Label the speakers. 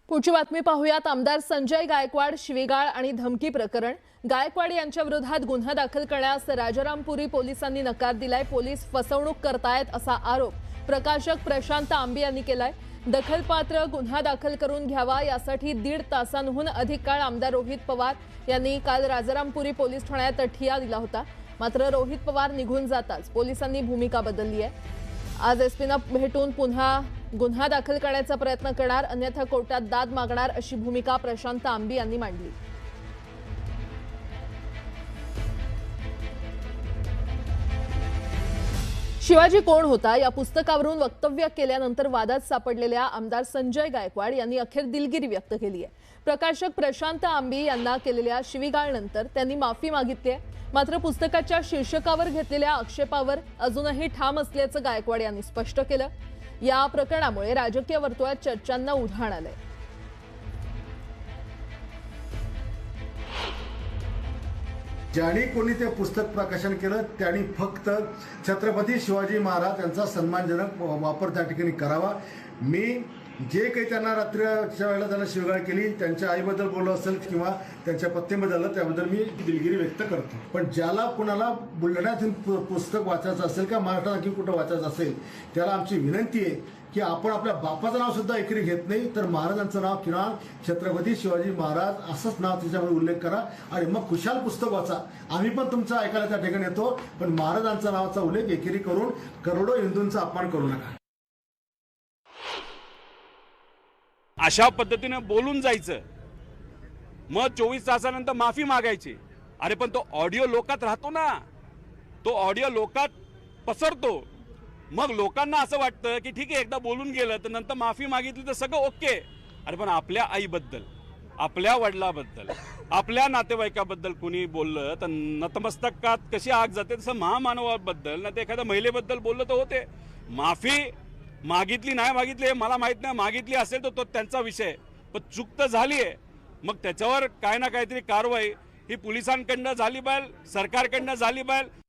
Speaker 1: पुढची बातमी पाहूयात। आमदार संजय गायकवाड शिवीगाळ आणि धमकी प्रकरण। गायकवाड यांच्या विरोधात गुन्हा दाखल करण्यास राजारामपुरी पोलिसांनी नकार दिलाय। पोलीस फसवणूक करतायत असा आरोप प्रकाशक प्रशांत आंबी यांनी केलाय। दखलपात्र गुन्हा दाखल करून घ्यावा यासाठी 1.5 तासांहून अधिक काळ आमदार रोहित पवार यांनी काल राजारामपुरी पोलीस ठाण्यात ठिय्या दिला होता। मात्र रोहित पवार निघून जाताच पोलिसांनी भूमिका बदलली आहे। आज एसपीना भेटून पुन्हा गुन्हा दाखल करण्याचा प्रयत्न करणार, अन्यथा कोर्टात दाद मागणार अशी भूमिका प्रशांत आंबी यांनी मांडली। शिवाजी कोण होता या पुस्तकावरून वक्तव्य केल्यानंतर वादात सापडलेल्या आमदार संजय गायकवाड यांनी अखेर दिलगिरी व्यक्त केली आहे। प्रकाशक प्रशांत आंबी यांना केलेल्या शिवीगाळनंतर त्यांनी माफी मागितली आहे। मात्र पुस्तकाच्या शीर्षकावर घेतलेल्या आक्षेपावर अजूनही ठाम असल्याचं गायकवाड यांनी स्पष्ट केलं। या प्रकरणामुळे राजकीय वर्तुळात चर्चांना उधाण आलंय।
Speaker 2: ज्यांनी कोणी ते पुस्तक प्रकाशन केलं त्यांनी फक्त छत्रपती शिवाजी महाराज यांचा सन्मानजनक वापर त्या ठिकाणी करावा। मी जे काही त्यांना रात्रीच्या वेळेला त्यांना शिवीगाळ केली, त्यांच्या आईबद्दल बोललो असेल किंवा त्यांच्या पत्नीबद्दल, त्याबद्दल मी दिलगिरी व्यक्त करतो। पण ज्याला कुणाला बुलढाण्यातून पुस्तक वाचायचं असेल किंवा महाराष्ट्रात आणखी कुठं वाचायचं असेल त्याला आमची विनंती आहे की आपण आपल्या बापाचं नाव सुद्धा एकेरी घेत नाही तर महाराजांचं नाव किंवा छत्रपती शिवाजी महाराज असंच नाव त्याच्यामध्ये उल्लेख करा आणि मग खुशाल पुस्तक वाचा। आम्ही पण तुमचं ऐकायला त्या ठिकाणी येतो, पण महाराजांचा नावाचा उल्लेख एकेरी करून करोडो हिंदूंचा अपमान करू नका।
Speaker 3: अशा पद्धतीने बोलून जायचं, मग 24 तासानंतर माफी मागायची। अरे पण तो ऑडिओ लोकात राहतो ना, तो ऑडिओ लोकात पसरतो। मग लोकांना असं वाटतं की ठीक आहे, एकदा बोलून गेलं तर नंतर माफी मागितली तर सगळं ओके। अरे पण आपल्या आईबद्दल, आपल्या वडिलाबद्दल, आपल्या नातेवाईकाबद्दल कोणी बोललं तर नतमस्तकात कशी आग जाते, तसं महामानवाबद्दल ना ते एखाद्या महिलेबद्दल बोललं तर होते। माफी मागितली नाही मागितली हे मला माहित नाही, मागितली असेल तर तो त्यांचा विषय, पण चूक तर झाली आहे। मग त्याच्यावर काय ना काहीतरी कारवाई ही पोलिसांकडनं झाली पाहिजे, सरकारकडनं झाली पाहिजे।